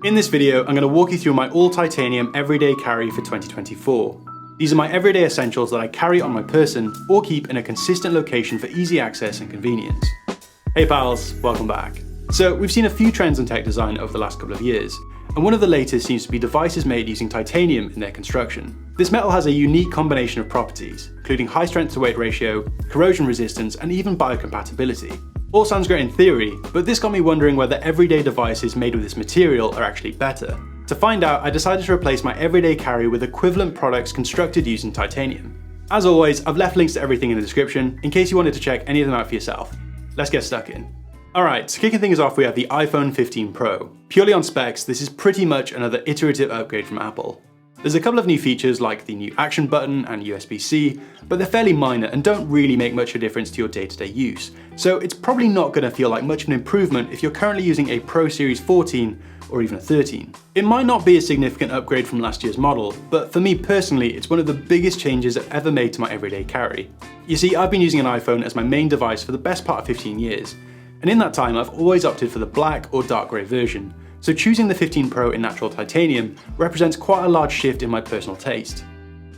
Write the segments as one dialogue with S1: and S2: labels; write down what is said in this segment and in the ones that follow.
S1: In this video, I'm going to walk you through my all-titanium everyday carry for 2024. These are my everyday essentials that I carry on my person or keep in a consistent location for easy access and convenience. Hey pals, welcome back. So we've seen a few trends in tech design over the last couple of years, and one of the latest seems to be devices made using titanium in their construction. This metal has a unique combination of properties, including high strength to weight ratio, corrosion resistance, and even biocompatibility. All sounds great in theory, but this got me wondering whether everyday devices made with this material are actually better. To find out, I decided to replace my everyday carry with equivalent products constructed using titanium. As always, I've left links to everything in the description in case you wanted to check any of them out for yourself. Let's get stuck in. Alright, so kicking things off we have the iPhone 15 Pro. Purely on specs, this is pretty much another iterative upgrade from Apple. There's a couple of new features like the new action button and USB-C, but they're fairly minor and don't really make much of a difference to your day-to-day use. So it's probably not going to feel like much of an improvement if you're currently using a Pro Series 14 or even a 13. It might not be a significant upgrade from last year's model, but for me personally, it's one of the biggest changes I've ever made to my everyday carry. You see, I've been using an iPhone as my main device for the best part of 15 years, and in that time I've always opted for the black or dark grey version, so choosing the 15 Pro in natural titanium represents quite a large shift in my personal taste.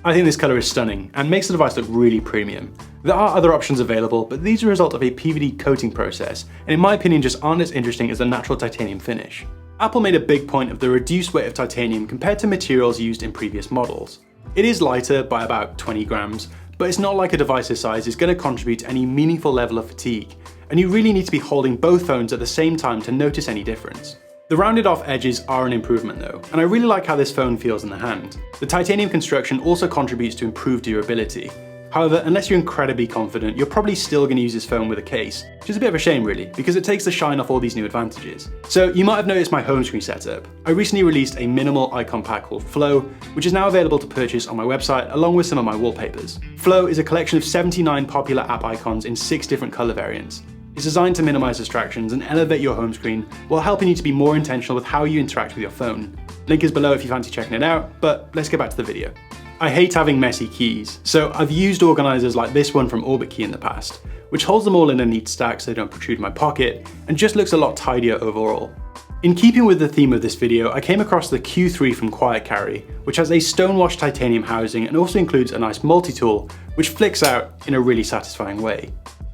S1: I think this colour is stunning and makes the device look really premium. There are other options available, but these are a result of a PVD coating process, and in my opinion just aren't as interesting as the natural titanium finish. Apple made a big point of the reduced weight of titanium compared to materials used in previous models. It is lighter by about 20 grams, but it's not like a device this size is going to contribute to any meaningful level of fatigue, and you really need to be holding both phones at the same time to notice any difference. The rounded off edges are an improvement though, and I really like how this phone feels in the hand. The titanium construction also contributes to improved durability. However, unless you're incredibly confident, you're probably still going to use this phone with a case, which is a bit of a shame really, because it takes the shine off all these new advantages. So you might have noticed my home screen setup. I recently released a minimal icon pack called Flow, which is now available to purchase on my website along with some of my wallpapers. Flow is a collection of 79 popular app icons in 6 different color variants. It's designed to minimize distractions and elevate your home screen while helping you to be more intentional with how you interact with your phone. Link is below if you fancy checking it out, but let's get back to the video. I hate having messy keys, so I've used organizers like this one from OrbitKey in the past, which holds them all in a neat stack so they don't protrude in my pocket, and just looks a lot tidier overall. In keeping with the theme of this video, I came across the Q3 from Quiet Carry, which has a stonewashed titanium housing and also includes a nice multi-tool, which flicks out in a really satisfying way.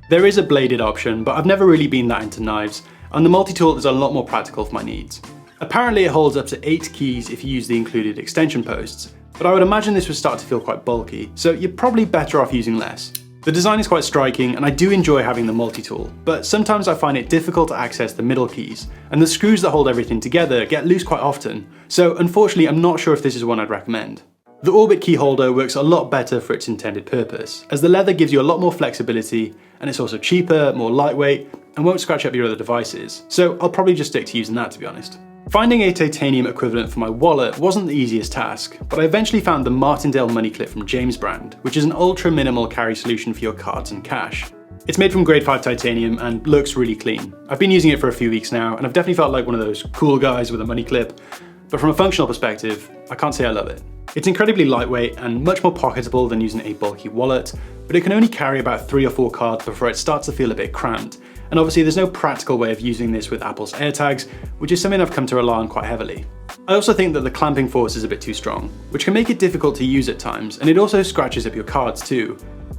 S1: There is a bladed option, but I've never really been that into knives, and the multi-tool is a lot more practical for my needs. Apparently it holds up to 8 keys if you use the included extension posts, but I would imagine this would start to feel quite bulky, so you're probably better off using less. The design is quite striking, and I do enjoy having the multi-tool, but sometimes I find it difficult to access the middle keys, and the screws that hold everything together get loose quite often, so unfortunately I'm not sure if this is one I'd recommend. The Orbit key holder works a lot better for its intended purpose, as the leather gives you a lot more flexibility, and it's also cheaper, more lightweight, and won't scratch up your other devices, so I'll probably just stick to using that to be honest. Finding a titanium equivalent for my wallet wasn't the easiest task, but I eventually found the Martindale money clip from James brand, which is an ultra minimal carry solution for your cards and cash. It's made from grade 5 titanium and looks really clean. I've been using it for a few weeks now, and I've definitely felt like one of those cool guys with a money clip, but from a functional perspective, I can't say I love it. It's incredibly lightweight and much more pocketable than using a bulky wallet, but it can only carry about 3 or 4 cards before it starts to feel a bit cramped. And obviously there's no practical way of using this with Apple's AirTags, which is something I've come to rely on quite heavily. I also think that the clamping force is a bit too strong, which can make it difficult to use at times, and it also scratches up your cards too.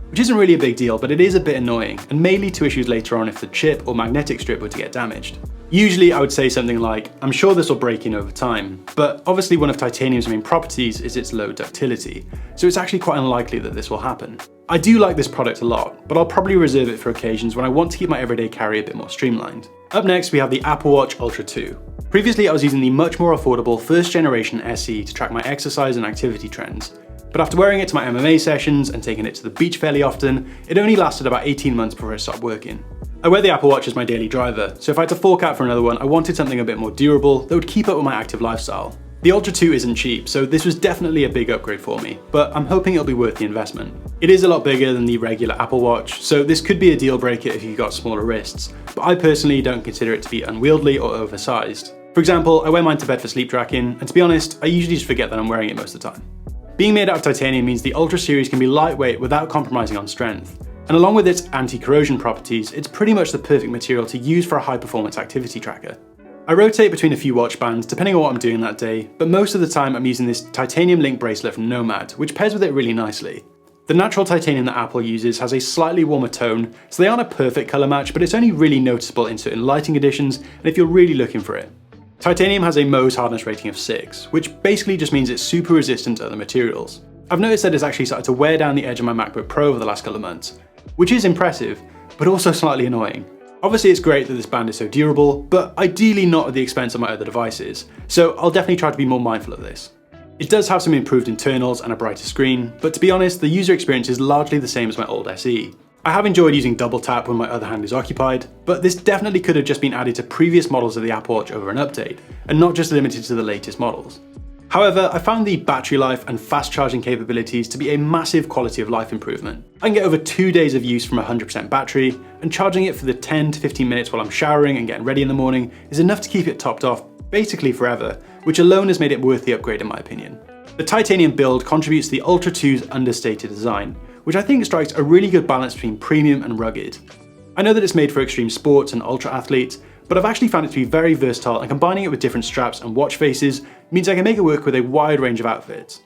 S1: Which isn't really a big deal, but it is a bit annoying, and may lead to issues later on if the chip or magnetic strip were to get damaged. Usually I would say something like, I'm sure this will break in over time, but obviously one of titanium's main properties is its low ductility, so it's actually quite unlikely that this will happen. I do like this product a lot, but I'll probably reserve it for occasions when I want to keep my everyday carry a bit more streamlined. Up next we have the Apple Watch Ultra 2. Previously I was using the much more affordable first generation SE to track my exercise and activity trends, but after wearing it to my MMA sessions and taking it to the beach fairly often, it only lasted about 18 months before it stopped working. I wear the Apple Watch as my daily driver, so if I had to fork out for another one, I wanted something a bit more durable that would keep up with my active lifestyle. The Ultra 2 isn't cheap, so this was definitely a big upgrade for me, but I'm hoping it'll be worth the investment. It is a lot bigger than the regular Apple Watch, so this could be a deal breaker if you've got smaller wrists, but I personally don't consider it to be unwieldy or oversized. For example, I wear mine to bed for sleep tracking, and to be honest, I usually just forget that I'm wearing it most of the time. Being made out of titanium means the Ultra series can be lightweight without compromising on strength. And along with its anti-corrosion properties, it's pretty much the perfect material to use for a high-performance activity tracker. I rotate between a few watch bands depending on what I'm doing that day, but most of the time I'm using this titanium link bracelet from Nomad, which pairs with it really nicely. The natural titanium that Apple uses has a slightly warmer tone, so they aren't a perfect colour match, but it's only really noticeable in certain lighting conditions and if you're really looking for it. Titanium has a Mohs hardness rating of 6, which basically just means it's super resistant to other materials. I've noticed that it's actually started to wear down the edge of my MacBook Pro over the last couple of months, which is impressive, but also slightly annoying. Obviously it's great that this band is so durable, but ideally not at the expense of my other devices, so I'll definitely try to be more mindful of this. It does have some improved internals and a brighter screen, but to be honest, the user experience is largely the same as my old SE. I have enjoyed using double tap when my other hand is occupied, but this definitely could have just been added to previous models of the Apple Watch over an update, and not just limited to the latest models. However, I found the battery life and fast charging capabilities to be a massive quality of life improvement. I can get over 2 days of use from 100% battery, and charging it for the 10 to 15 minutes while I'm showering and getting ready in the morning is enough to keep it topped off basically forever, which alone has made it worth the upgrade in my opinion. The titanium build contributes to the Ultra 2's understated design, which I think strikes a really good balance between premium and rugged. I know that it's made for extreme sports and ultra athletes, but I've actually found it to be very versatile, and combining it with different straps and watch faces means I can make it work with a wide range of outfits.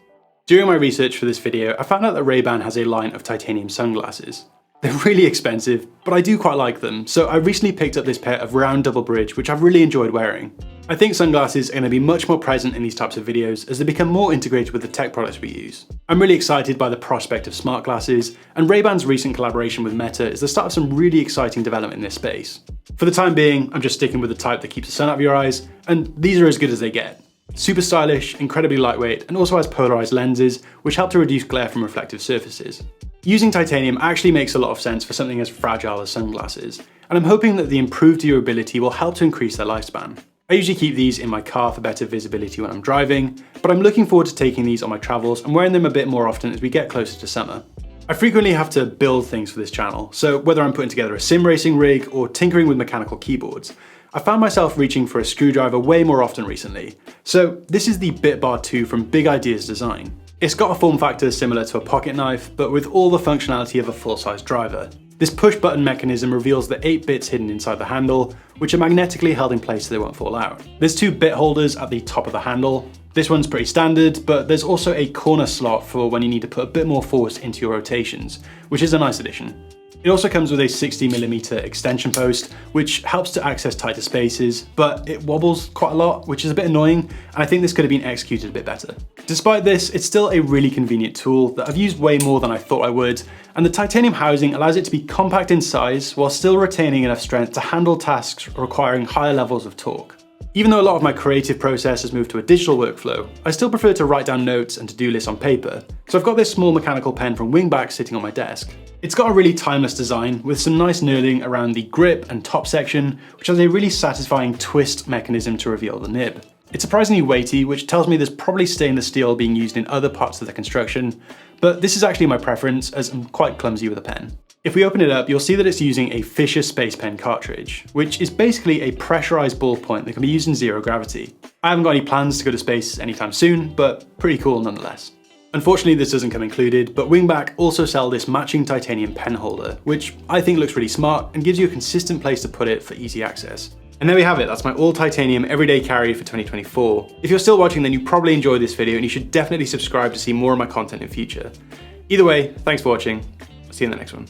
S1: During my research for this video, I found out that Ray-Ban has a line of titanium sunglasses. They're really expensive, but I do quite like them, so I recently picked up this pair of round double bridge, which I've really enjoyed wearing. I think sunglasses are going to be much more present in these types of videos as they become more integrated with the tech products we use. I'm really excited by the prospect of smart glasses, and Ray-Ban's recent collaboration with Meta is the start of some really exciting development in this space. For the time being, I'm just sticking with the type that keeps the sun out of your eyes, and these are as good as they get. Super stylish, incredibly lightweight, and also has polarized lenses, which help to reduce glare from reflective surfaces. Using titanium actually makes a lot of sense for something as fragile as sunglasses, and I'm hoping that the improved durability will help to increase their lifespan. I usually keep these in my car for better visibility when I'm driving, but I'm looking forward to taking these on my travels and wearing them a bit more often as we get closer to summer. I frequently have to build things for this channel, so whether I'm putting together a sim racing rig or tinkering with mechanical keyboards, I found myself reaching for a screwdriver way more often recently. So this is the Bitbar 2 from Big Ideas Design. It's got a form factor similar to a pocket knife, but with all the functionality of a full-size driver. This push button mechanism reveals the 8 bits hidden inside the handle, which are magnetically held in place so they won't fall out. There's 2 bit holders at the top of the handle. This one's pretty standard, but there's also a corner slot for when you need to put a bit more force into your rotations, which is a nice addition. It also comes with a 60mm extension post, which helps to access tighter spaces, but it wobbles quite a lot, which is a bit annoying, and I think this could have been executed a bit better. Despite this, it's still a really convenient tool that I've used way more than I thought I would, and the titanium housing allows it to be compact in size while still retaining enough strength to handle tasks requiring higher levels of torque. Even though a lot of my creative process has moved to a digital workflow, I still prefer to write down notes and to-do lists on paper, so I've got this small mechanical pen from Wingback sitting on my desk. It's got a really timeless design with some nice knurling around the grip and top section, which has a really satisfying twist mechanism to reveal the nib. It's surprisingly weighty, which tells me there's probably stainless steel being used in other parts of the construction, but this is actually my preference as I'm quite clumsy with a pen. If we open it up, you'll see that it's using a Fisher Space Pen cartridge, which is basically a pressurized ballpoint that can be used in zero gravity. I haven't got any plans to go to space anytime soon, but pretty cool nonetheless. Unfortunately, this doesn't come included, but Wingback also sell this matching titanium pen holder, which I think looks really smart and gives you a consistent place to put it for easy access. And there we have it, that's my all titanium everyday carry for 2024. If you're still watching, then you probably enjoyed this video and you should definitely subscribe to see more of my content in future. Either way, thanks for watching. I'll see you in the next one.